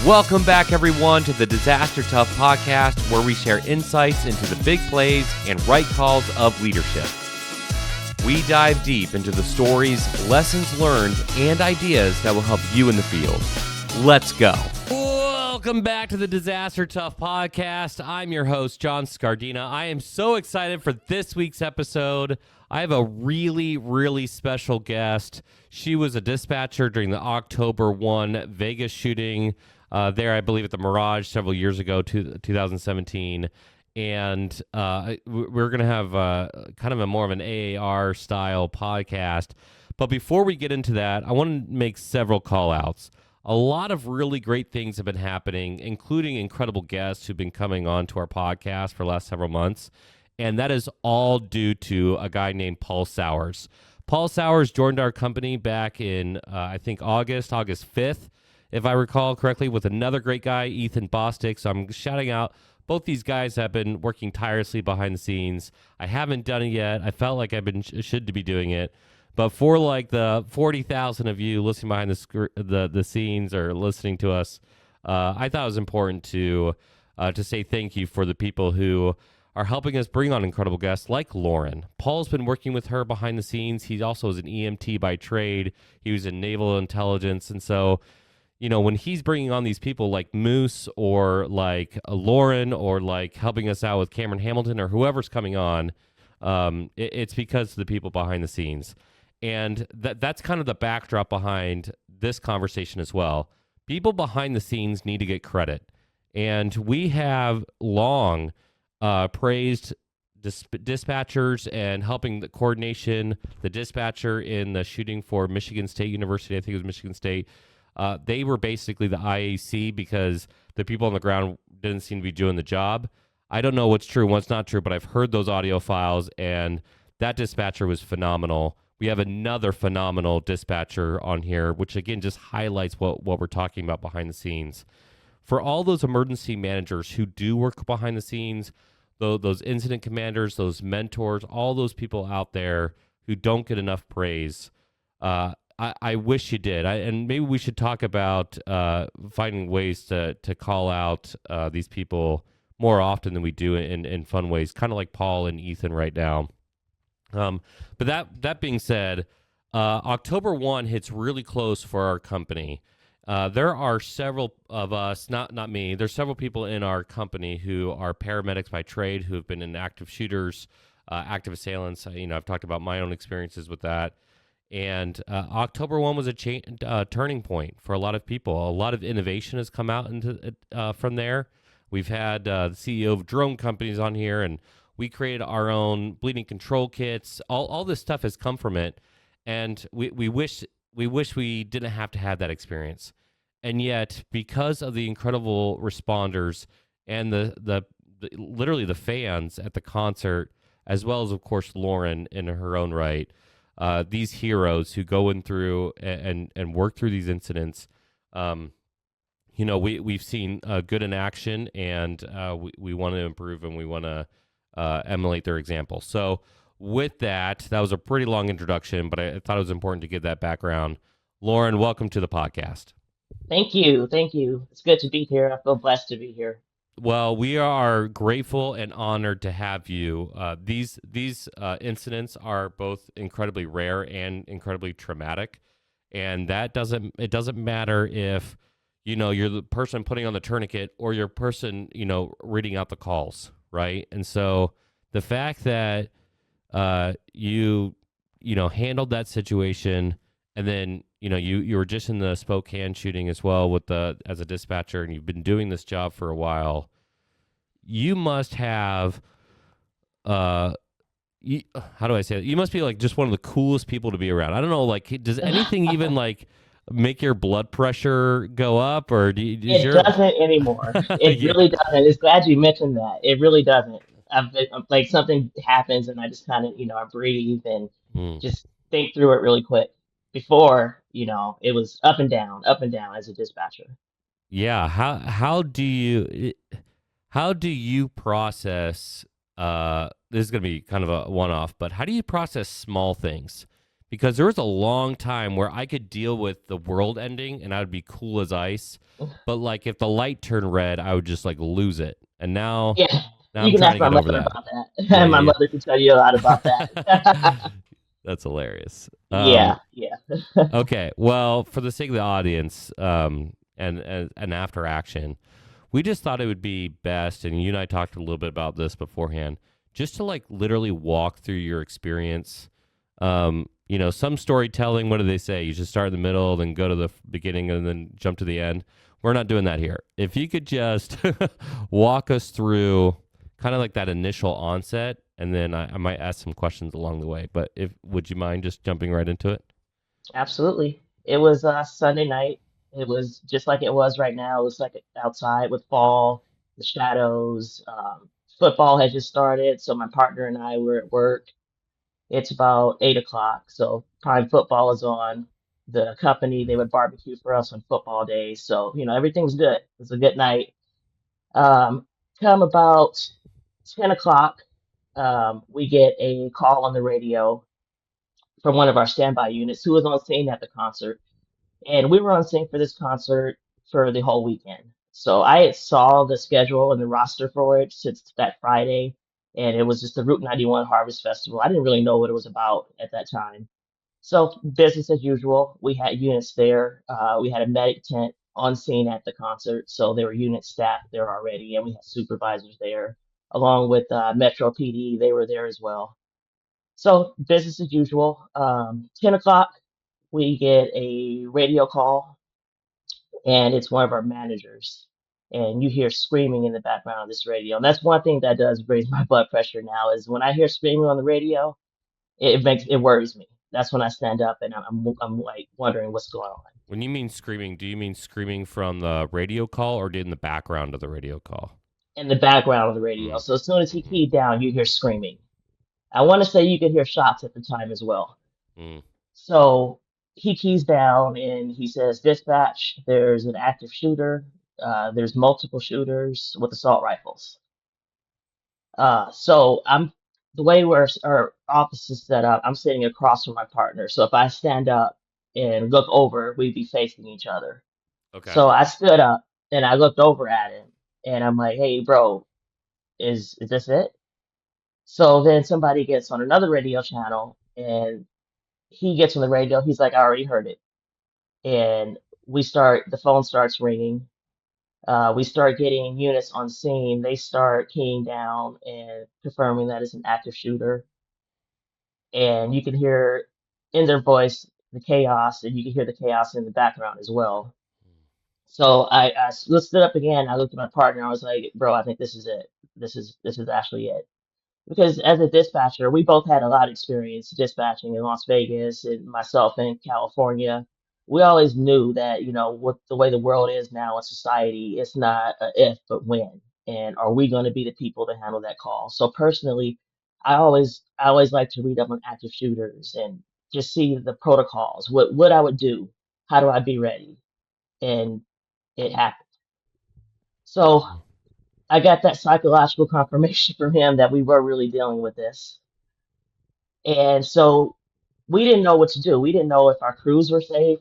Welcome back, everyone, to the Disaster Tough podcast, where we share insights into the big plays and right calls of leadership. We dive deep into the stories, lessons learned, and ideas that will help you in the field. Let's go. Welcome back to the Disaster Tough podcast. I'm your host, John Scardena. I am so excited for this week's episode. I have a really, really special guest. She was a dispatcher during the October 1 Vegas shooting there, I believe, at the Mirage several years ago, 2017. And we're going to have kind of more of an AAR-style podcast. But before we get into that, I want to make several call-outs. A lot of really great things have been happening, including incredible guests who've been coming on to our podcast for the last several months. And that is all due to a guy named Paul Sowers. Paul Sowers joined our company back in, I think, August 5th, if I recall correctly, with another great guy, Ethan Bostic. So I'm shouting out. Both these guys have been working tirelessly behind the scenes. I haven't done it yet. I felt like should be doing it. But for like the 40,000 of you listening behind the scenes or listening to us, I thought it was important to say thank you for the people who are helping us bring on incredible guests like Lauren. Paul's been working with her behind the scenes. He also is an EMT by trade. He was in naval intelligence. And so, you know, when he's bringing on these people like Moose or like Lauren or like helping us out with Cameron Hamilton or whoever's coming on, it's because of the people behind the scenes. And that's kind of the backdrop behind this conversation as well. People behind the scenes need to get credit. And we have long praised dispatchers and helping the coordination, the dispatcher in the shooting for Michigan State University, I think it was Michigan State. They were basically the IAC because the people on the ground didn't seem to be doing the job. I don't know what's true and what's not true, but I've heard those audio files, and that dispatcher was phenomenal. We have another phenomenal dispatcher on here, which again just highlights what we're talking about behind the scenes. For all those emergency managers who do work behind the scenes, those incident commanders, those mentors, all those people out there who don't get enough praise, I wish you did. And maybe we should talk about finding ways to call out these people more often than we do in fun ways, kind of like Paul and Ethan right now. But that being said, October 1 hits really close for our company. There are several of us, not me, there's several people in our company who are paramedics by trade who have been in active shooters, active assailants. I've talked about my own experiences with that. And October 1 was a turning point for a lot of people. A lot of innovation has come out from there. We've had the CEO of drone companies on here, and we created our own bleeding control kits. All this stuff has come from it, and we wish we didn't have to have that experience. And yet, because of the incredible responders and the literally the fans at the concert, as well as, of course, Lauren in her own right, these heroes who go in through and work through these incidents, we've seen good in action, and we want to improve, and we want to emulate their example. So with that was a pretty long introduction, but I thought it was important to give that background. Lauren, welcome to the podcast. Thank you. It's good to be here. I feel blessed to be here. Well, we are grateful and honored to have you. These incidents are both incredibly rare and incredibly traumatic, and it doesn't matter if you're the person putting on the tourniquet or you're person reading out the calls, right? And so the fact that you handled that situation, and then you were just in the Spokane shooting as well as a dispatcher, and you've been doing this job for a while. You must have how do I say it? You must be like just one of the coolest people to be around. I don't know, like, does anything even like make your blood pressure go up, or it doesn't anymore. It really doesn't. It's glad you mentioned that. It really doesn't. Like something happens and I just kind of, I breathe and just think through it really quick. Before, it was up and down as a dispatcher. Yeah. How do you process, this is going to be kind of a one-off, but how do you process small things? because there was a long time where I could deal with the world ending and I would be cool as ice. But like if the light turned red, I would just like lose it. And now, Yeah, now you I'm can trying ask to my get over mother that. about that. Yeah, And my yeah, mother can tell you a lot about yeah. that. That's hilarious. Yeah, yeah. Okay, well, for the sake of the audience, and after action, we just thought it would be best, and you and I talked a little bit about this beforehand, just to like literally walk through your experience. Some storytelling, what do they say? You should start in the middle, then go to the beginning, and then jump to the end. We're not doing that here. If you could just walk us through kind of like that initial onset, and then I might ask some questions along the way. But if would you mind just jumping right into it? Absolutely. It was Sunday night. It was just like it was right now. It was like outside with fall, the shadows. Football had just started, so my partner and I were at work. It's about 8 o'clock, so prime football is on. The company, they would barbecue for us on football days, so everything's good. It's a good night. Um, Come about 10 o'clock, we get a call on the radio from one of our standby units who was on scene at the concert. And we were on sync for this concert for the whole weekend. So I had saw the schedule and the roster for it since that Friday, and it was just the Route 91 Harvest Festival. I didn't really know what it was about at that time. So business as usual. We had units there. We had a medic tent on scene at the concert, so there were unit staff there already, and we had supervisors there, along with Metro PD. They were there as well. So business as usual. 10 o'clock, we get a radio call, and it's one of our managers. And you hear screaming in the background of this radio. And that's one thing that does raise my blood pressure now is when I hear screaming on the radio, it worries me. That's when I stand up and I'm like wondering what's going on When you mean screaming, do you mean screaming from the radio call or in the background of the radio call? in the background of the radio. Mm. So as soon as he Mm-hmm. keyed down, you hear screaming. I want to say you could hear shots at the time as well. Mm. So he keys down and he says, "Dispatch, there's an active shooter. There's multiple shooters with assault rifles." So I'm the way our office is set up, I'm sitting across from my partner. So if I stand up and look over, we'd be facing each other. Okay. So I stood up and I looked over at him and I'm like, "Hey, bro, is this it?" So then somebody gets on another radio channel and he gets on the radio. He's like, "I already heard it." And the phone starts ringing. We start getting units on scene. They start keying down and confirming that it's an active shooter. And you can hear in their voice the chaos, and you can hear the chaos in the background as well. So I stood up again. I looked at my partner. I was like, "Bro, I think this is it. This is actually it." Because as a dispatcher, we both had a lot of experience dispatching in Las Vegas and myself in California. We always knew that, what the way the world is now in society, it's not a if, but when. And are we going to be the people to handle that call? So personally, I always like to read up on active shooters and just see the protocols, what I would do, how do I be ready? And it happened. So I got that psychological confirmation from him that we were really dealing with this. And so we didn't know what to do. We didn't know if our crews were safe,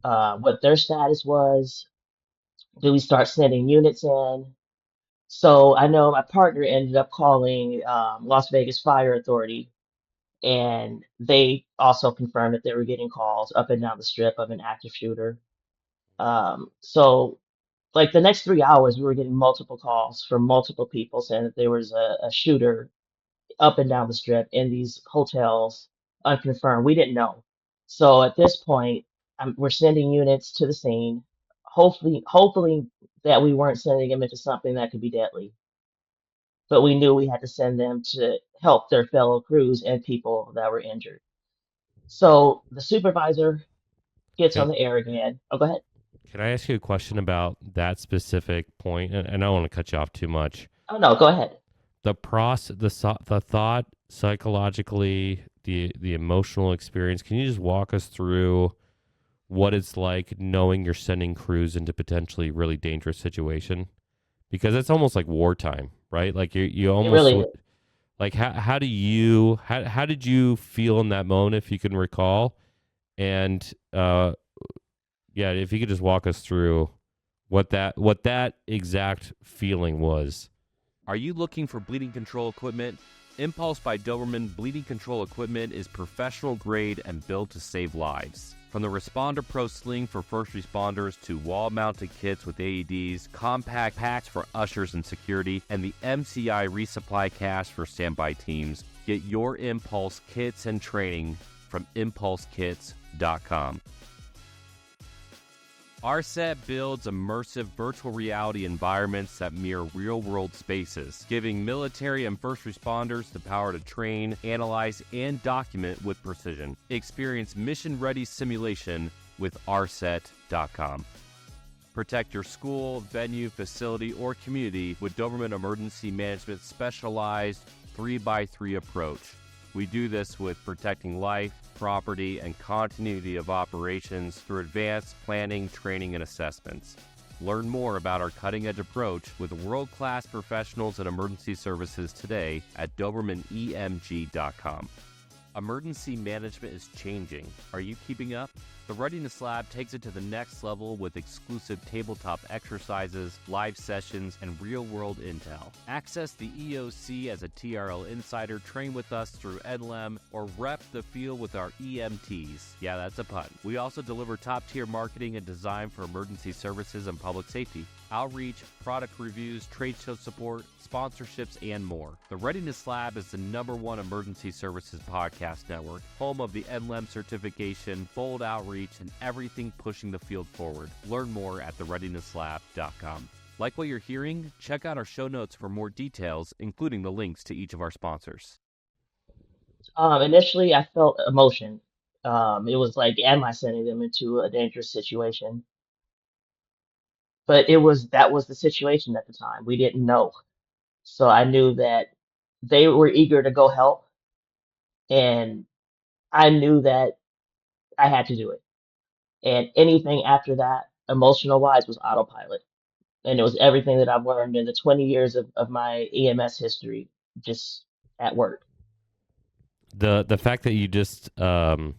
what their status was. Do we start sending units in? So I know my partner ended up calling Las Vegas Fire Authority, and they also confirmed that they were getting calls up and down the strip of an active shooter. So like the next 3 hours, we were getting multiple calls from multiple people saying that there was a shooter up and down the strip in these hotels, unconfirmed. We didn't know. So at this point, we're sending units to the scene, hopefully that we weren't sending them into something that could be deadly. But we knew we had to send them to help their fellow crews and people that were injured. So the supervisor gets Can on the air again. Oh, go ahead. Can I ask you a question about that specific point? And I don't want to cut you off too much. Oh no, go ahead. The thought psychologically, the emotional experience. Can you just walk us through what it's like knowing you're sending crews into potentially really dangerous situation? Because it's almost like wartime, right? Like you It almost really is. Like how did you feel in that moment, if you can recall? And yeah, if you could just walk us through what that exact feeling was. Are you looking for bleeding control equipment? Impulse by Doberman Bleeding Control equipment is professional grade and built to save lives. From the Responder Pro Sling for first responders to wall-mounted kits with AEDs, compact packs for ushers and security, and the MCI resupply cache for standby teams, get your Impulse kits and training from impulsekits.com. RSET builds immersive virtual reality environments that mirror real-world spaces, giving military and first responders the power to train, analyze, and document with precision. Experience mission-ready simulation with rset.com. Protect your school, venue, facility, or community with Doberman Emergency Management's specialized 3x3 approach. We do this with protecting life, property, and continuity of operations through advanced planning, training, and assessments. Learn more about our cutting-edge approach with world-class professionals in emergency services today at DobermanEMG.com. Emergency management is changing. Are you keeping up? The Readiness Lab takes it to the next level with exclusive tabletop exercises, live sessions, and real-world intel. Access the EOC as a TRL insider, train with us through NLEM, or rep the field with our EMTs. Yeah, that's a pun. We also deliver top-tier marketing and design for emergency services and public safety, outreach, product reviews, trade show support, sponsorships, and more. The Readiness Lab is the #1 emergency services podcast network, home of the NLEM certification, bold outreach, and everything pushing the field forward. Learn more at thereadinesslab.com. Like what you're hearing? Check out our show notes for more details, including the links to each of our sponsors. Initially, I felt emotion. It was like, am I sending them into a dangerous situation? But that was the situation at the time. We didn't know. So I knew that they were eager to go help, and I knew that I had to do it. And anything after that, emotional wise, was autopilot. And it was everything that I've learned in the 20 years of my EMS history, just at work. The fact that you just man,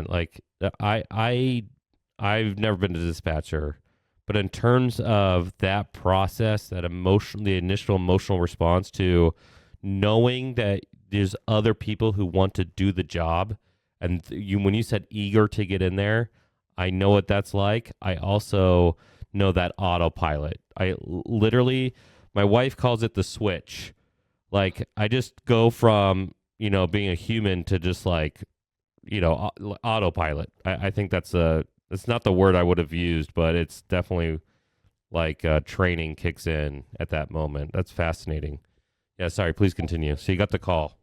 like I've never been a dispatcher, but in terms of that process, that the initial emotional response to knowing that there's other people who want to do the job, and when you said eager to get in there, I know what that's like. I also know that autopilot. I literally, my wife calls it the switch. Like I just go from being a human to just like autopilot. I think it's not the word I would have used, but it's definitely like training kicks in at that moment. That's fascinating. Yeah, sorry, please continue. So you got the call.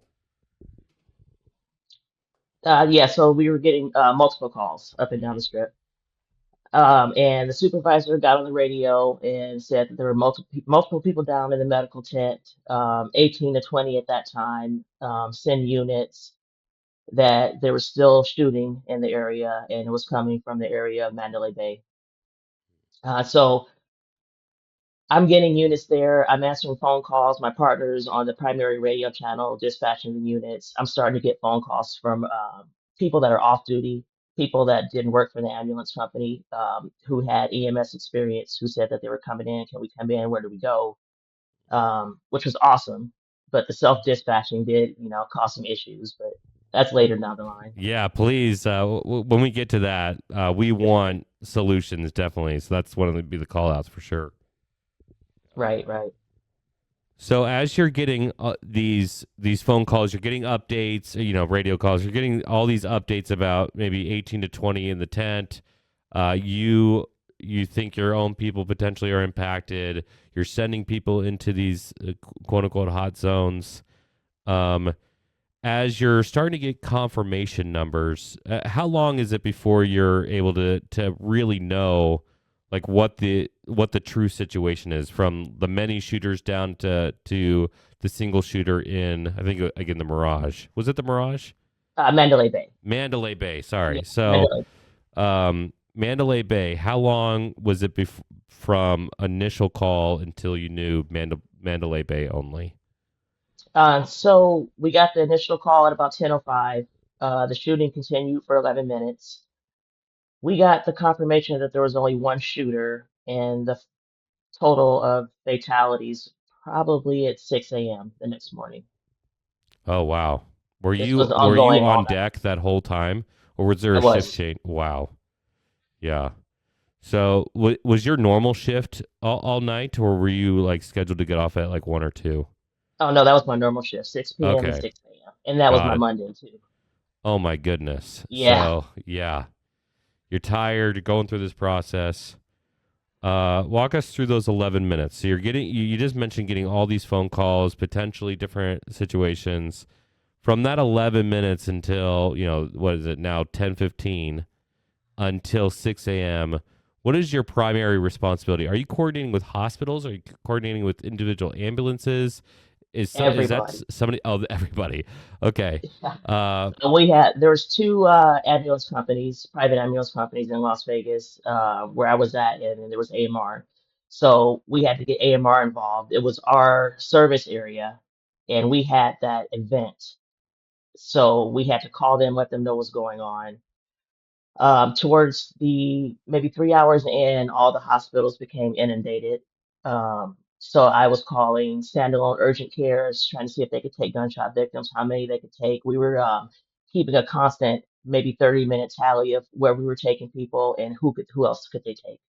Yeah, so we were getting multiple calls up and down the strip. And the supervisor got on the radio and said that there were multiple people down in the medical tent, 18 to 20 at that time, send units, that there was still shooting in the area, and it was coming from the area of Mandalay Bay. So I'm getting units there. I'm answering phone calls. My partner's on the primary radio channel dispatching the units. I'm starting to get phone calls from people that are off duty, people that didn't work for the ambulance company, who had EMS experience, who said that they were coming in. Can we come in? Where do we go? Which was awesome. But the self dispatching did, cause some issues. But that's later down the line. Yeah, please. When we get to that, we want solutions definitely. So that's one of the call outs for sure. Right, right. So as you're getting these phone calls, you're getting updates, radio calls, you're getting all these updates about maybe 18 to 20 in the tent. You think your own people potentially are impacted. You're sending people into these quote unquote hot zones. As you're starting to get confirmation numbers, how long is it before you're able to really know like what the true situation is, from the many shooters down to the single shooter in, I think again, the Mirage? Was it the Mirage? Mandalay Bay. Mandalay Bay. Sorry. Yeah, So, Mandalay Bay. How long was it from initial call until you knew Mandalay Bay only? So we got the initial call at about 10:05. The shooting continued for 11 minutes. We got the confirmation that there was only one shooter, and the total of fatalities probably at 6 a.m. the next morning. Oh wow. This was Were you ongoing all on night. deck that whole time, or was there I a shift was. change? Wow. Yeah. So was your normal shift all night, or were you like scheduled to get off at like 1 or 2? Oh no, that was my normal shift, 6 p.m. to Okay, 6 a.m. And that was got my it. Monday too. Oh my goodness. Yeah. So yeah, you're tired. You're going through this process. Walk us through those 11 minutes. So you're getting. You just mentioned getting all these phone calls, potentially different situations. From that 11 minutes until what is it now 10:15 until 6 a.m. What is your primary responsibility? Are you coordinating with hospitals? Are you coordinating with individual ambulances? Is that Everybody. somebody? Oh, everybody. Okay. Uh, So there was two ambulance companies, private ambulance companies in Las Vegas, where I was at, and then there was AMR. So we had to get AMR involved. It was our service area, and we had that event. So we had to call them, let them know what's going on. Towards the maybe 3 hours in, all the hospitals became inundated. So I was calling standalone urgent cares, trying to see if they could take gunshot victims, how many they could take. We were keeping a constant, maybe 30-minute tally of where we were taking people and who else could they take.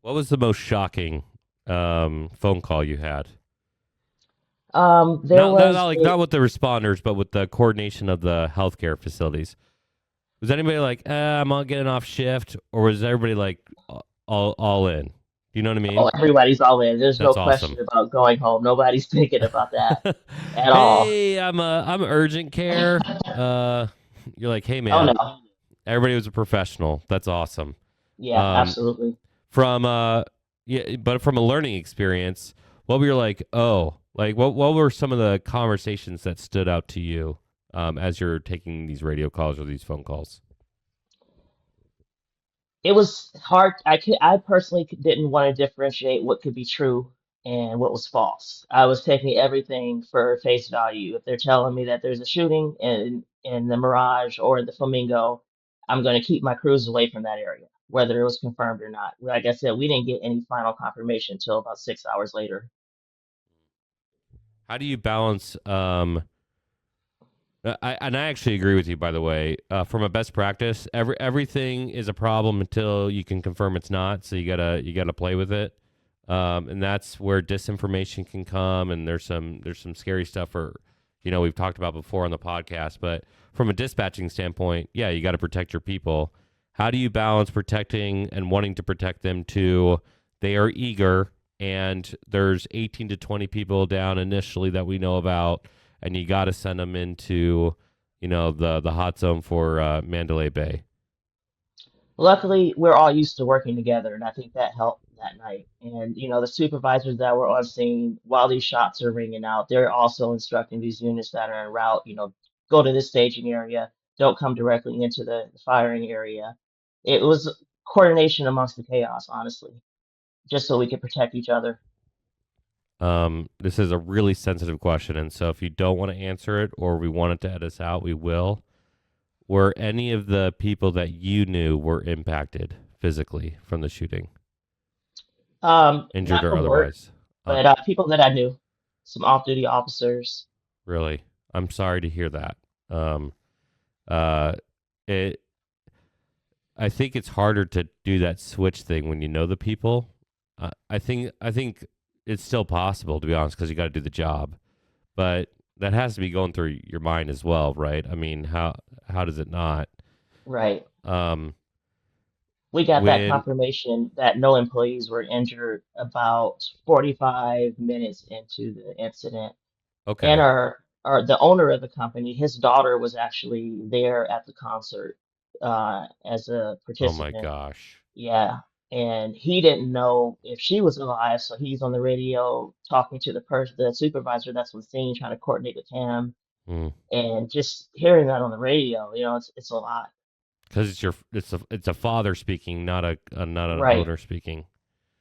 what was the most shocking phone call you had? There Not was like not with the responders, but with the coordination of the healthcare facilities. Was anybody like, I'm not getting off shift, or was everybody like all in? Do you know what I oh, mean? everybody's all in. There's no That's question awesome. about going home. Nobody's thinking about that at all. Hey, I'm urgent care. You're like, hey Oh man, no. everybody was a professional. That's awesome. Yeah, Um, absolutely. from yeah, but from a learning experience, what were you like? Oh, like what were some of the conversations that stood out to you as you're taking these radio calls or these phone calls? It was hard. I personally didn't want to differentiate what could be true and what was false. I was taking everything for face value. If they're telling me that there's a shooting in the Mirage or the Flamingo, I'm going to keep my crews away from that area, whether it was confirmed or not. Like I said, we didn't get any final confirmation until about 6 hours later. How do you balance? I actually agree with you. By the way, from a best practice, everything is a problem until you can confirm it's not. So you gotta play with it, and that's where disinformation can come. And there's some scary stuff, or we've talked about before on the podcast. But from a dispatching standpoint, yeah, you got to protect your people. How do you balance protecting and wanting to protect them to? They are eager, and there's 18 to 20 people down initially that we know about, and you got to send them into, the hot zone for Mandalay Bay. Luckily, we're all used to working together, and I think that helped that night. And, the supervisors that were on scene while these shots are ringing out, they're also instructing these units that are en route, go to this staging area, don't come directly into the firing area. It was coordination amongst the chaos, honestly, just so we could protect each other. This is a really sensitive question, and so if you don't want to answer it or we want it to edit us out, we will. Were any of the people that you knew were impacted physically from the shooting, injured Not or from work, otherwise? Uh, but people that I knew, some off-duty officers. really, I'm sorry to hear that. Um, uh, it I think it's harder to do that switch thing when you know the people. I think it's still possible, to be honest, because you got to do the job, but that has to be going through your mind as well, right? I mean, how does it not? Right. Um, We got that when confirmation that no employees were injured about 45 minutes into the incident. And okay, our the owner of the company, his daughter was actually there at the concert as a oh my participant. gosh, Yeah. And he didn't know if she was alive, so he's on the radio talking to the supervisor that's on scene, trying to coordinate with him, because and just hearing that on the radio, it's a lot. it's a father speaking, not an Right. owner speaking.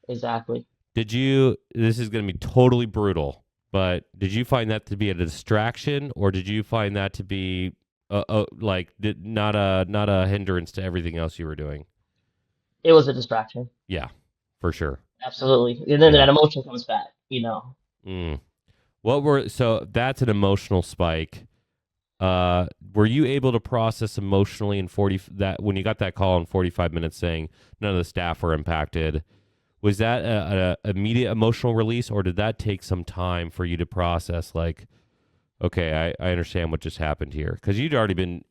Exactly. Did you? This is going to be totally brutal. But did you find that to be a distraction, or did you find that to be not a hindrance to everything else you were doing? It was a distraction. Yeah, for sure. Absolutely. And then Yeah. that emotion comes back, you know. Mm. So that's an emotional spike. Were you able to process emotionally in 40 that when you got that call in 45 minutes saying none of the staff were impacted? Was that a immediate emotional release, or did that take some time for you to process? Like, okay, I understand what just happened here, because you'd already been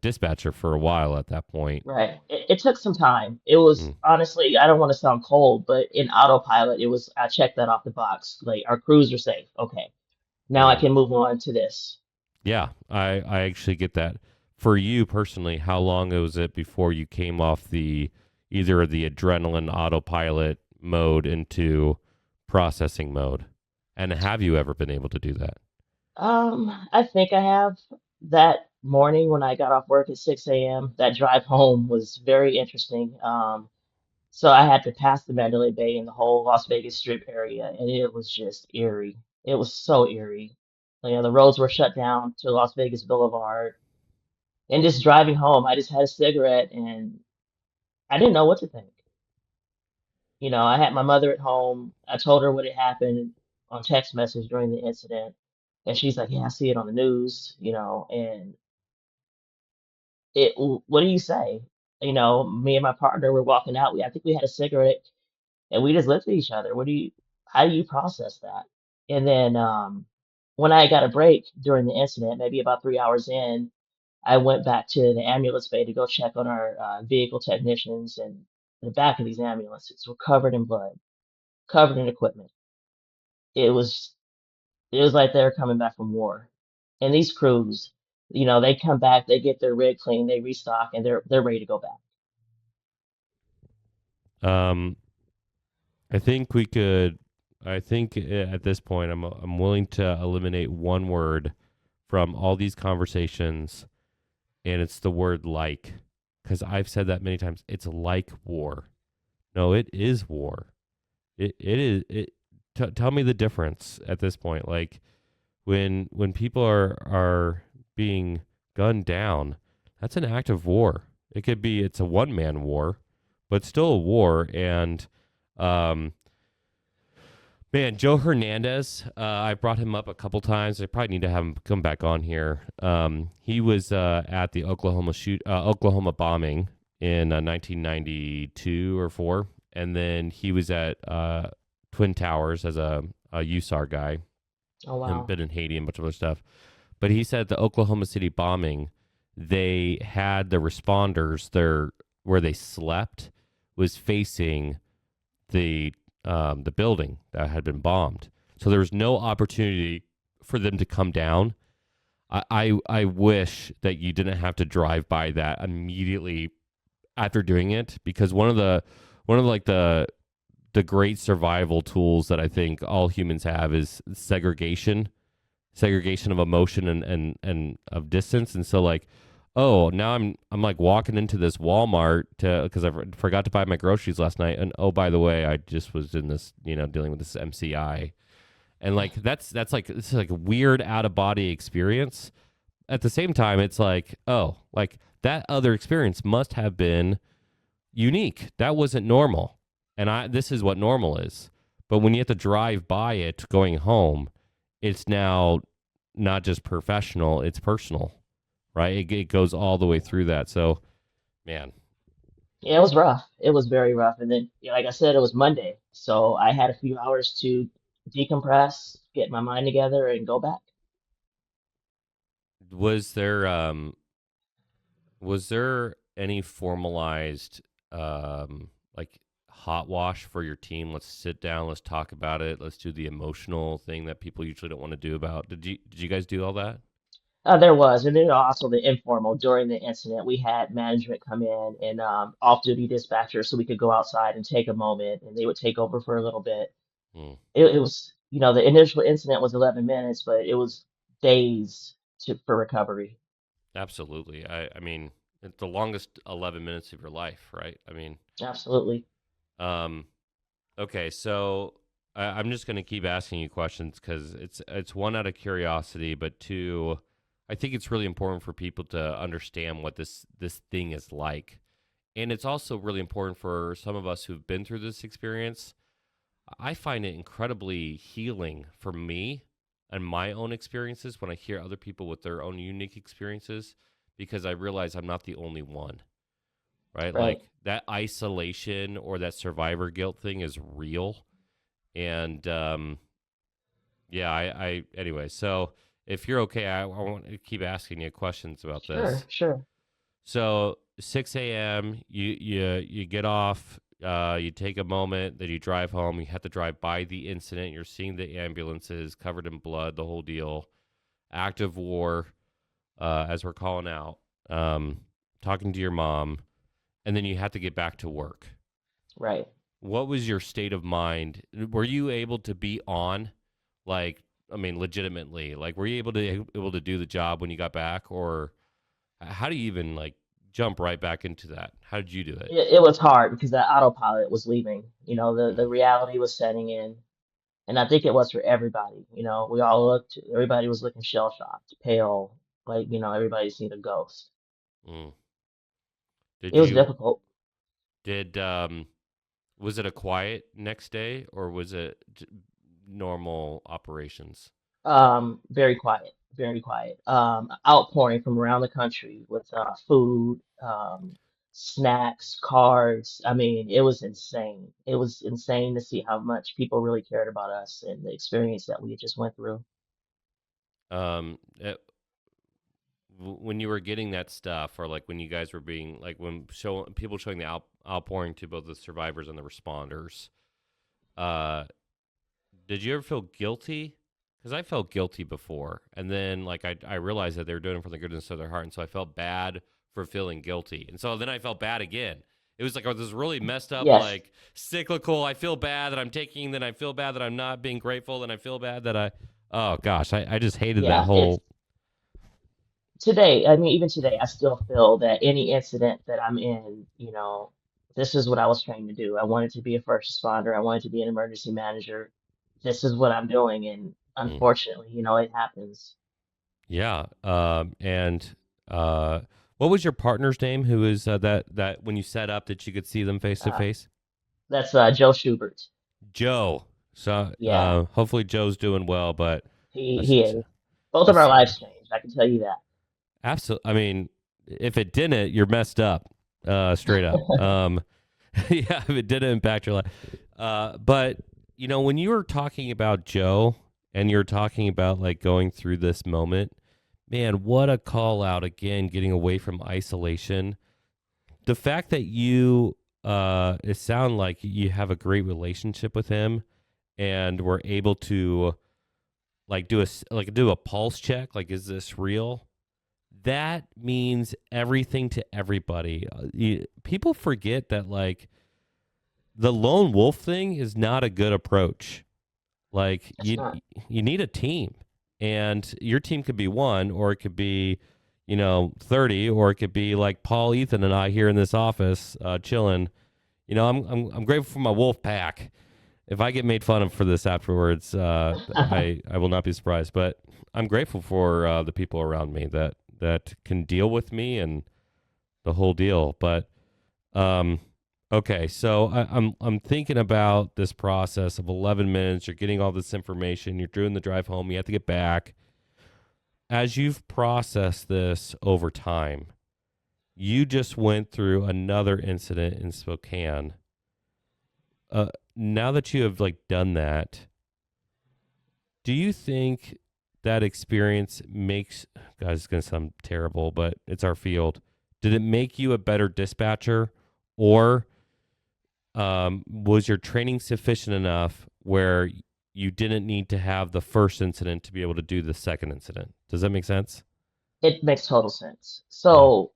dispatcher for a while at that point. Right. It took some time. It was Mm, honestly, I don't want to sound cold, but in autopilot, it was, I checked that off the box. Like our crews are safe. Okay. Now I mm. can move on to this. Yeah, I actually get that. For you personally, how long was it before you came off the either the adrenaline autopilot mode into processing mode? And have you ever been able to do that? I think I have. That morning when I got off work at 6 a.m., that drive home was very interesting. So I had to pass the Mandalay Bay and the whole Las Vegas Strip area, and it was just eerie. It was so eerie. You know, the roads were shut down to Las Vegas Boulevard. And just driving home, I just had a cigarette and I didn't know what to think. You know, I had my mother at home. I told her what had happened on text message during the incident. And she's like, yeah, I see it on the news, you know, and what do you say? You know, me and my partner were walking out. I think we had a cigarette and we just looked at each other. How do you process that? And then when I got a break during the incident, maybe about 3 hours in, I went back to the ambulance bay to go check on our vehicle technicians, and the back of these ambulances were covered in blood, covered in equipment. It was it was like they were coming back from war. And these crews, you know, they come back, they get their rig clean, they restock, and they're ready to go back. Um, I think we could. I think at this point, I'm willing to eliminate one word from all these conversations, and it's the word like, because I've said that many times. It's like war. No, it is war. It is it. Tell me the difference at this point. Like when people are being gunned down, that's an act of war. It's a one man war, but still a war. And um, man, Joe Hernandez, I brought him up a couple times. I probably need to have him come back on here. He was at the Oklahoma bombing in 1992 or four, and then he was at Twin Towers as a USAR guy, Oh and wow. been in Haiti and a bunch of other stuff. But he said the Oklahoma City bombing, they had the responders there where they slept was facing the building that had been bombed. So there was no opportunity for them to come down. I wish that you didn't have to drive by that immediately after doing it, because one of like the great survival tools that I think all humans have is segregation of emotion and of distance. And so like, oh, now I'm like walking into this Walmart because I forgot to buy my groceries last night, and oh, by the way, I just was in this, dealing with this MCI. And like that's like, it's like a weird out of body experience. At the same time, it's like, oh, like that other experience must have been unique. That wasn't normal. And this is what normal is. But when you have to drive by it going home, it's now not just professional, it's personal, right? It goes all the way through that. So, man, Yeah, it was rough. It was very rough. And then, like I said, it was Monday. So I had a few hours to decompress, get my mind together, and go back. was there was there any formalized like hot wash for your team? Let's sit down, let's talk about it, let's do the emotional thing that people usually don't want to do about. Did you guys do all that? There was, and then also the informal during the incident. We had management come in and off-duty dispatchers, so we could go outside and take a moment, and they would take over for a little bit. Hmm. It was, you know, the initial incident was 11 minutes, but it was days for recovery. Absolutely. I mean, it's the longest 11 minutes of your life, right? I mean, Absolutely. um, okay, so I'm just going to keep asking you questions because it's one, out of curiosity, but two, I think it's really important for people to understand what this thing is like, and it's also really important for some of us who've been through this experience. I find it incredibly healing for me and my own experiences when I hear other people with their own unique experiences, because I realize I'm not the only one, right? Right. Like that isolation or that survivor guilt thing is real. And yeah, anyway, so if you're okay, I want to keep asking you questions about Sure, this. sure. So 6 a.m., you get off, you take a moment, then you drive home. You have to drive by the incident. You're seeing the ambulances covered in blood, the whole deal. Active war, as we're calling out. Talking to your mom, and then you have to get back to work. Right. What was your state of mind? Were you able to be on, like, I mean, legitimately, like, were you able to do the job when you got back, or how do you even like jump right back into that? How did you do it? It was hard because that autopilot was leaving. Mm, The reality was setting in. And I think it was for everybody. We all everybody was looking shell shocked, pale, like, everybody's seen a ghost. mm. Did It was you difficult. did was it a quiet next day, or was it normal operations? Very quiet, very quiet. Outpouring from around the country with food, snacks, cards. I mean, it was insane. It was insane to see how much people really cared about us and the experience that we just went through. Um, eh, when you were getting that stuff, or like when you guys were being like when people showing the outpouring to both the survivors and the responders, uh, did you ever feel guilty? Because I felt guilty before, and then like I realized that they were doing it from the goodness of their heart, and so I felt bad for feeling guilty, and so then I felt bad again. It was like I was this really messed up, Yes, like cyclical. I feel bad that I'm taking, then I feel bad that I'm not being grateful, then I feel bad that I. Oh gosh, I just hated that yeah. It's whole. today. I mean, even today, I still feel that any incident that I'm in, this is what I was trained to do. I wanted to be a first responder. I wanted to be an emergency manager. This is what I'm doing, and Mm. unfortunately, it happens. Yeah. And uh, what was your partner's name? Who is that when you set up that you could see them face to Uh, face? that's Joe Schubert. Joe. So Yeah, hopefully Joe's doing well, but that's, he is. Both of our that's lives changed. I can tell you absolutely. I mean, if it didn't, you're messed up. Straight up. that. Yeah, if it didn't impact your life. But when you were talking about Joe and you're talking about like going through this moment, man, what a call out again, getting away from isolation. The fact that it sound like you have a great relationship with him and were able to like do a pulse check, like, is this real? That means everything to everybody. People forget that like the lone wolf thing is not a good approach. Like It's not. you need a team, and your team could be one, or it could be 30, or it could be like Paul, Ethan, and I here in this office chilling. I'm grateful for my wolf pack. If I get made fun of for this afterwards, I will not be surprised. But I'm grateful for the people around me that can deal with me and the whole deal. But um, okay, so I'm thinking about this process of 11 minutes. You're getting all this information. You're doing the drive home. You have to get back. As you've processed this over time, you just went through another incident in Spokane. Now that you have like done that, do you think that experience makes, God, it's going to sound terrible, but it's our field. Did it make you a better dispatcher, or was your training sufficient enough where you didn't need to have the first incident to be able to do the second incident? Does that make sense? It makes total sense. Yeah. So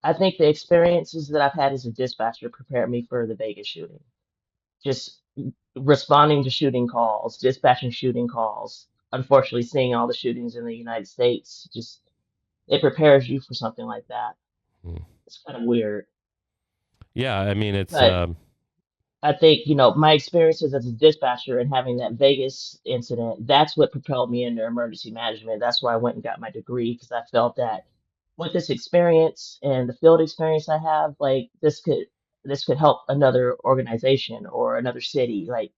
I think the experiences that I've had as a dispatcher prepared me for the Vegas shooting. Just responding to shooting calls, dispatching shooting calls. Unfortunately, seeing all the shootings in the United States, just it prepares you for something like that. Mm. It's kind of weird, Yeah, I mean, it's but I think, my experiences as a dispatcher and having that Vegas incident, that's what propelled me into emergency management. That's why I went and got my degree because I felt that with this experience and the field experience I have, like this could help another organization or another city. Like,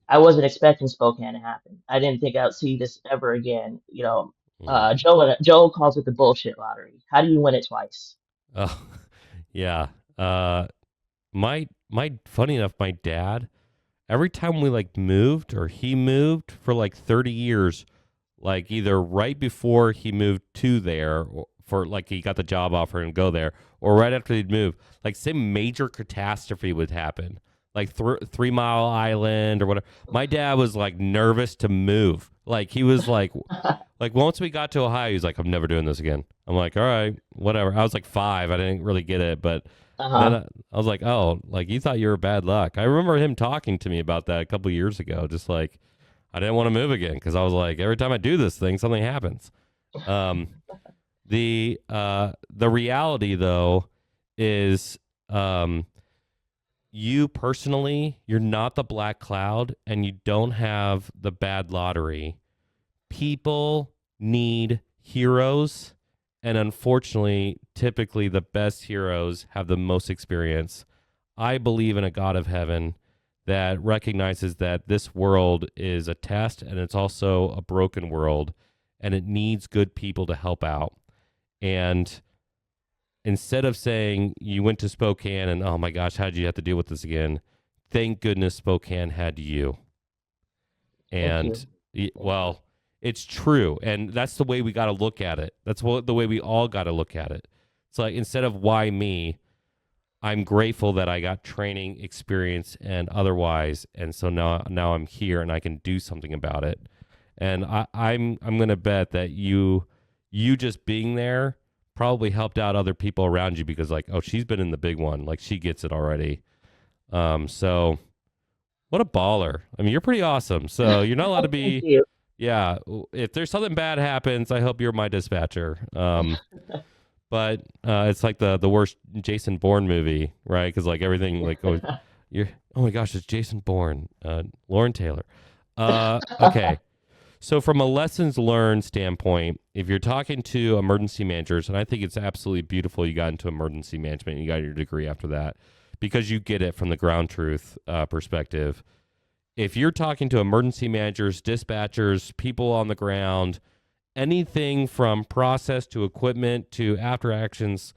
I wasn't expecting Spokane to happen. I didn't think I'd see this ever again. Mm. Joe calls it the bullshit lottery. How do you win it twice? Oh, yeah. Uh, my funny enough, my dad, every time we like moved or he moved for like 30 years, like either right before he moved to there for like he got the job offer and go there, or right after he'd move, like some major catastrophe would happen, like 3 Mile Island or whatever. My dad was like nervous to move. Like he was like once we got to Ohio, he's like, I'm never doing this again. I'm like, all right, whatever. I was like 5. I didn't really get it, but then Uh-huh. I was like, oh, like you thought you were bad luck. I remember him talking to me about that a couple of years ago. Just like I didn't want to move again because I was like, every time I do this thing, something happens. Um, the reality though is you personally, you're not the black cloud, and you don't have the bad lottery. People need heroes, and unfortunately, typically the best heroes have the most experience. I believe in a God of heaven that recognizes that this world is a test and it's also a broken world, and it needs good people to help out. And instead of saying you went to Spokane and oh my gosh, how did you have to deal with this again? Thank goodness Spokane had you. Thank you. And Thank you. well, it's true, and that's the way we got to look at it. That's the way we all got to look at it. It's like instead of why me, I'm grateful that I got training, experience, and otherwise, and so now I'm here and I can do something about it. And I'm gonna bet that you just being there probably helped out other people around you because like, oh, she's been in the big one, like she gets it already. So what a baller. I mean, you're pretty awesome. So you're not allowed to Thank be. you. Yeah, if there's something bad happens, I hope you're my dispatcher. But it's like the worst Jason Bourne movie, right? Because like everything, like you're oh my gosh, it's Jason Bourne, Lauren Taylor. Okay, so from a lessons learned standpoint, if you're talking to emergency managers, and I think it's absolutely beautiful you got into emergency management, and you got your degree after that, because you get it from the ground truth perspective. If you're talking to emergency managers, dispatchers, people on the ground, anything from process to equipment to after actions,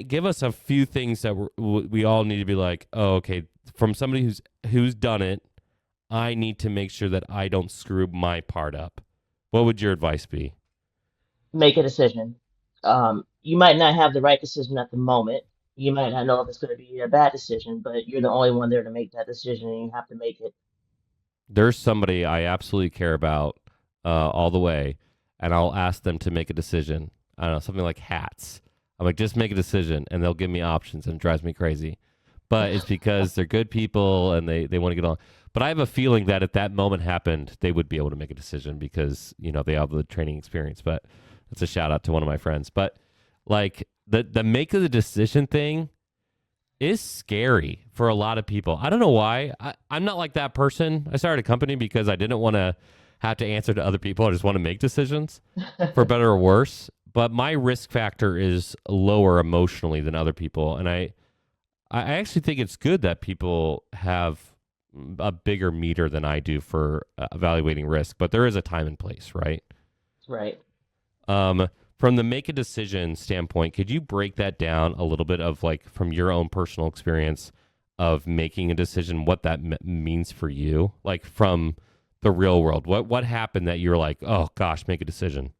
give us a few things that we all need to be like, oh, okay, from somebody who's done it, I need to make sure that I don't screw my part up. What would your advice be? Make a decision. You might not have the right decision at the moment. You might not know if it's going to be a bad decision, but you're the only one there to make that decision, and you have to make it. There's somebody I absolutely care about all the way, and I'll ask them to make a decision. I don't know, something like hats. I'm like, just make a decision, and they'll give me options, and it drives me crazy. But it's because they're good people and they want to get on. But I have a feeling that if that moment happened, they would be able to make a decision because they have the training experience. But that's a shout out to one of my friends. But like the make of the decision thing is scary for a lot of people. I don't know why. I'm not like that person. I started a company because I didn't want to have to answer to other people. I just want to make decisions for better or worse. But my risk factor is lower emotionally than other people. And I actually think it's good that people have a bigger meter than I do for evaluating risk. But there is a time and place, right? Right. From the make a decision standpoint, could you break that down a little bit of like from your own personal experience of making a decision, what that means for you, like from the real world? What happened that you're like, oh gosh, make a decision?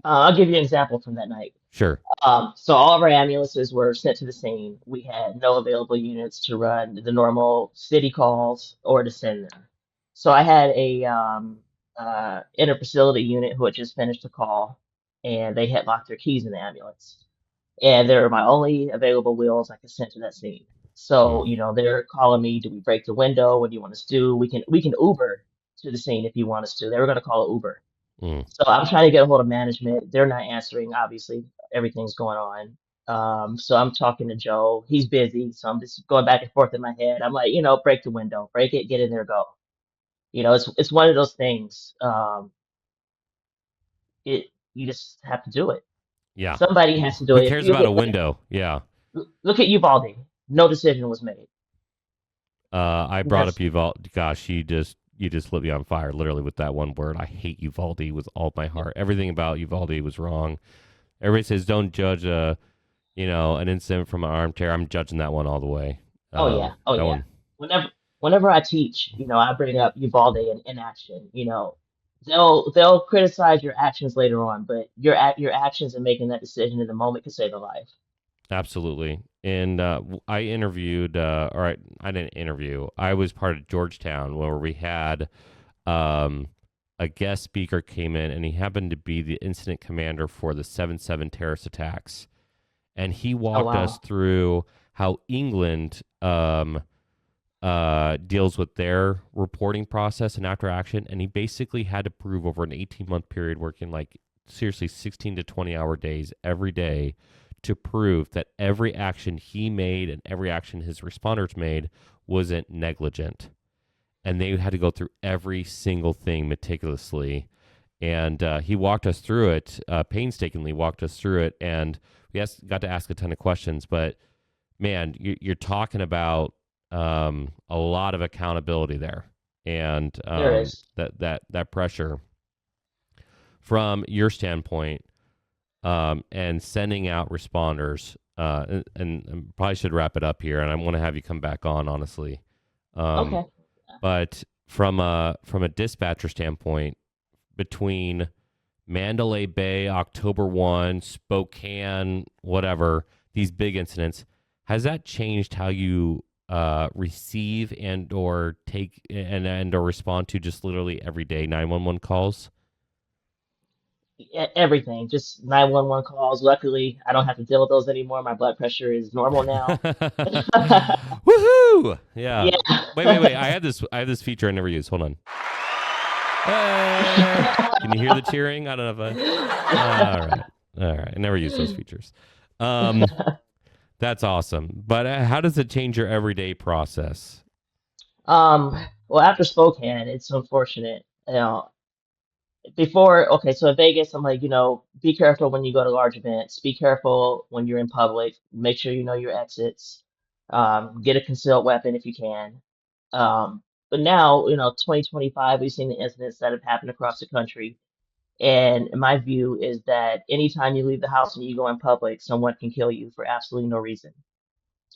I'll give you an example from that night. Sure. So all of our ambulances were sent to the scene. We had no available units to run the normal city calls or to send them. So I had a interfacility unit who had just finished a call, and they had locked their keys in the ambulance, and they were my only available wheels I could send to that scene. So Mm, they're calling me. Do we break the window? What do you want us to do? We can Uber to the scene if you want us to. They were going to call Uber. mm, So I'm trying to get a hold of management. They're not answering, obviously. Everything's going on. So I'm talking to Joe. He's busy, so I'm just going back and forth in my head. I'm like, break the window, break it, get in there, go. It's one of those things. It You just have to do it. Yeah. Somebody has to do Who it. If cares you about a look window? Yeah. look at Uvalde, no decision was made. I brought up That's Uvalde. Gosh, you just lit me on fire, literally with that one word. I hate Uvalde with all my heart. Everything about Uvalde was wrong. Everybody says don't judge an incident from an armchair. I'm judging that one all the way. Oh yeah, oh That yeah. one. Whenever I teach, I bring up Uvalde in action. They'll criticize your actions later on, but your actions and making that decision in the moment can save a life. Absolutely. And I interviewed, I didn't interview. I was part of Georgetown where we had um, a guest speaker came in, and he happened to be the incident commander for the 7/7 terrorist attacks. And he Oh walked us wow. through how England deals with their reporting process and after action. And he basically had to prove over an 18-month period, working like seriously 16 to 20-hour days every day, to prove that every action he made and every action his responders made wasn't negligent. And they had to go through every single thing meticulously. And he walked us through it, painstakingly walked us through it. And got to ask a ton of questions. But man, you're talking about a lot of accountability there, and There is. that pressure from your standpoint, and sending out responders. And probably should wrap it up here, and I want to have you come back on, honestly. Um, Okay. but from a dispatcher standpoint, between Mandalay Bay, October 1, Spokane, whatever, these big incidents, has that changed how you receive and or take and or respond to just literally everyday 911 calls? Everything, just 911 calls. Luckily, I don't have to deal with those anymore. My blood pressure is normal now. Woohoo! Yeah. Wait. Yeah. I have this feature I never use. Hold on. Hey! Can you hear the cheering? I don't know if all right. All right. I never use those features. Um, that's awesome. But how does it change your everyday process? Well, after Spokane, it's unfortunate. Okay, so in Vegas, I'm like, be careful when you go to large events. Be careful when you're in public. Make sure you know your exits. Get a concealed weapon if you can. But now, 2025, we've seen the incidents that have happened across the country. And my view is that anytime you leave the house and you go in public, someone can kill you for absolutely no reason.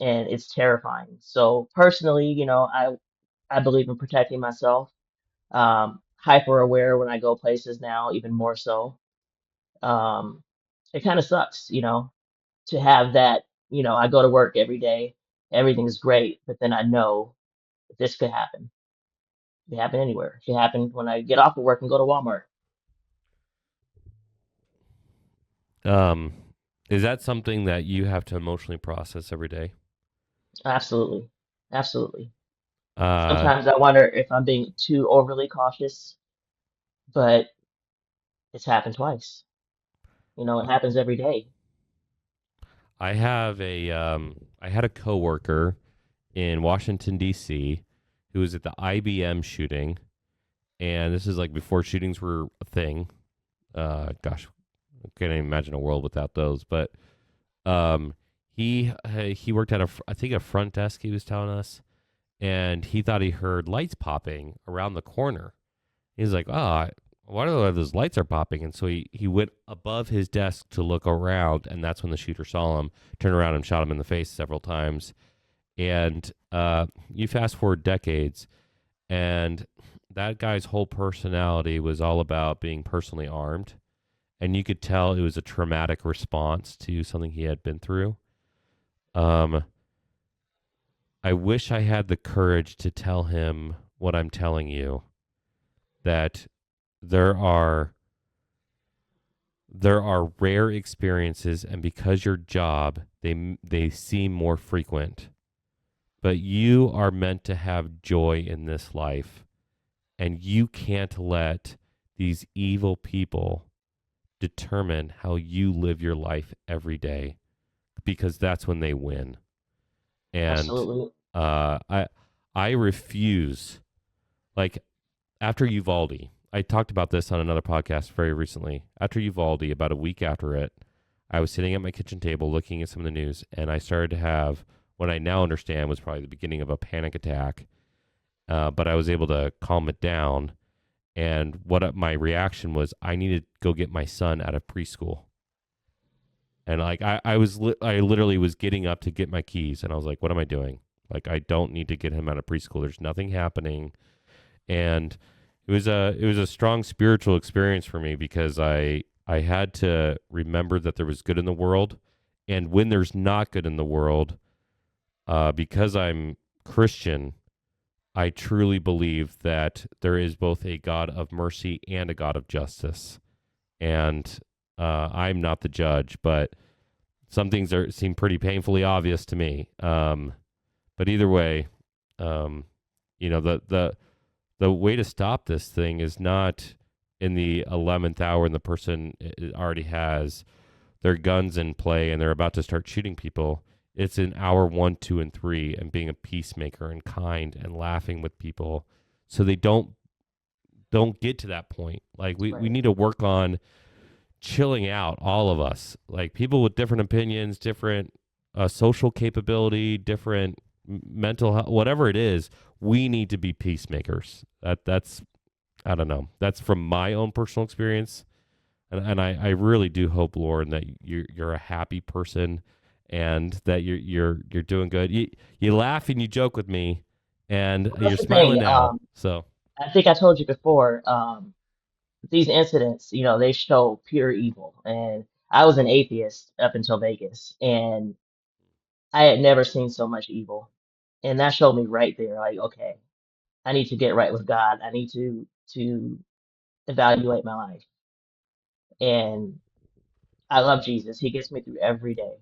And it's terrifying. So personally, I believe in protecting myself. Hyper aware when I go places now, even more so. Um, it kind of sucks, to have that. I go to work every day, everything's great, but then I know that this could happen. It could happen anywhere. It could happen when I get off of work and go to Walmart. Um, is that something that you have to emotionally process every day? Absolutely. Absolutely. Uh, Sometimes I wonder if I'm being too overly cautious, but it's happened twice. It happens every day. I had a coworker in Washington D.C. who was at the IBM shooting, and this is like before shootings were a thing. Gosh, I can't even imagine a world without those. But um, he worked at I think a front desk. He was telling us, and he thought he heard lights popping around the corner. He's like, "Oh, why do those lights are popping?" And so he went above his desk to look around, and that's when the shooter saw him, turned around and shot him in the face several times. And you fast forward decades, and that guy's whole personality was all about being personally armed. And you could tell it was a traumatic response to something he had been through. Um, I wish I had the courage to tell him what I'm telling you, that there are rare experiences, and because your job, they seem more frequent. But you are meant to have joy in this life, and you can't let these evil people determine how you live your life every day. because that's when they win. And Absolutely. I refuse, like, after Uvalde, I talked about this on another podcast very recently. After Uvalde, about a week after it, I was sitting at my kitchen table looking at some of the news, and I started to have what I now understand was probably the beginning of a panic attack. But I was able to calm it down. And my reaction was, I needed to go get my son out of preschool. And like I literally was getting up to get my keys, and I was like, what am I doing? Like, I don't need to get him out of preschool. There's nothing happening. And it was a strong spiritual experience for me, because I had to remember that there was good in the world, and when there's not good in the world, because I'm Christian, I truly believe that there is both a God of mercy and a God of justice. And I'm not the judge, but some things seem pretty painfully obvious to me. But either way, the way to stop this thing is not in the 11th hour and the person already has their guns in play and they're about to start shooting people. It's in hour 1, 2, and 3, and being a peacemaker and kind and laughing with people, so they don't get to that point. Like we need to work on chilling out, all of us, like people with different opinions, different social capability, different mental health, whatever it is. We need to be peacemakers. That's I don't know. That's from my own personal experience, and I really do hope, Lauren, that you're a happy person and that you're doing good. You laugh and you joke with me, and Well, you're that's the smiling thing. now. So I think I told you before, these incidents, they show pure evil. And I was an atheist up until Vegas, and I had never seen so much evil. And that showed me right there, like, okay, I need to get right with God. I need to evaluate my life. And I love Jesus. He gets me through every day.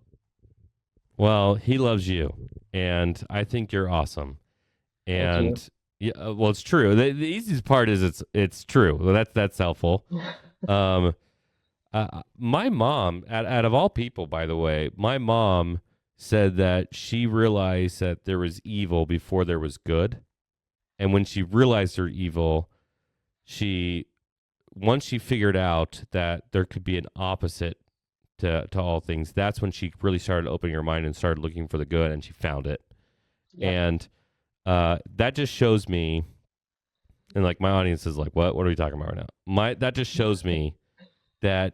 well, he loves you, and I think you're awesome. Thank you. And yeah, well, it's true. The easiest part is it's true. Well, that's helpful. Um, my mom, out of all people, by the way, my mom said that she realized that there was evil before there was good, and when she realized her evil, she once she figured out that there could be an opposite to all things, that's when she really started opening her mind and started looking for the good, and she found it. Yep. And that just shows me, and like my audience is like, what are we talking about right now? That just shows me that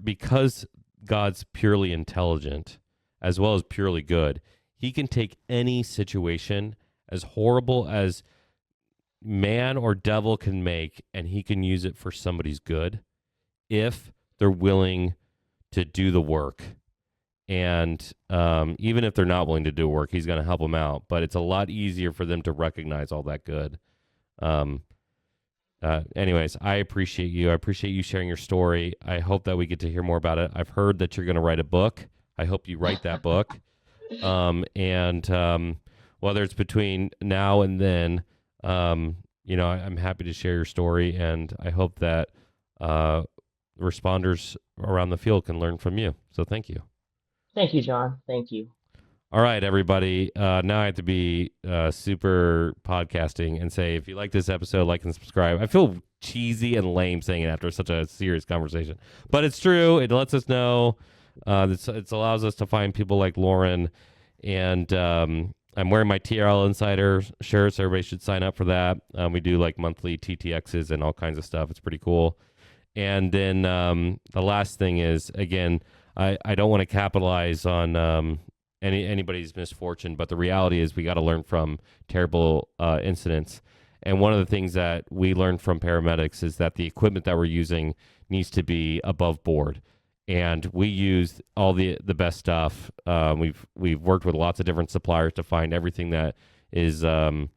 because God's purely intelligent as well as purely good, he can take any situation, as horrible as man or devil can make, and he can use it for somebody's good if they're willing to do the work. And even if they're not willing to do work, he's going to help them out. But it's a lot easier for them to recognize all that good. Anyways, I appreciate you. I appreciate you sharing your story. I hope that we get to hear more about it. I've heard that you're going to write a book. I hope you write that book. Whether it's between now and then, I'm happy to share your story, and I hope that responders around the field can learn from you. So thank you. Thank you, John. Thank you. All right, everybody. Now I have to be super podcasting and say, if you like this episode, like and subscribe. I feel cheesy and lame saying it after such a serious conversation, but it's true. It lets us know. It allows us to find people like Lauren. And I'm wearing my TRL Insider shirt, so everybody should sign up for that. We do like monthly TTXs and all kinds of stuff. It's pretty cool. And then the last thing is, again, I don't want to capitalize on anybody's misfortune, but the reality is we got to learn from terrible incidents. And one of the things that we learned from paramedics is that the equipment that we're using needs to be above board. And we use all the best stuff. We've worked with lots of different suppliers to find everything that is a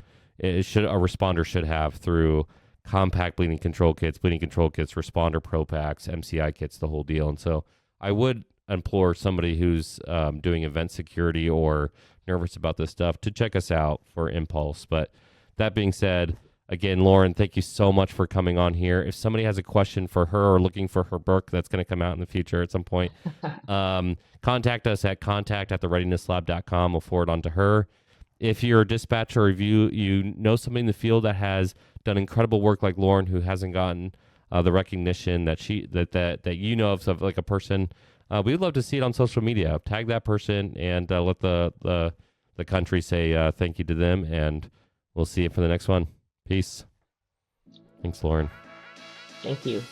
responder should have through compact bleeding control kits, responder pro packs, MCI kits, the whole deal. And so I would implore somebody who's doing event security or nervous about this stuff to check us out for Impulse. But that being said, Again, Lauren, thank you so much for coming on here. If somebody has a question for her or looking for her book that's going to come out in the future at some point, contact us at contact@thereadinesslab.com. We'll forward on to her. If you're a dispatcher or if you know somebody in the field that has done incredible work like Lauren, who hasn't gotten the recognition that that you know of like a person, we'd love to see it on social media. Tag that person and let the country say thank you to them, and we'll see you for the next one. Peace. Thanks, Lauren. Thank you.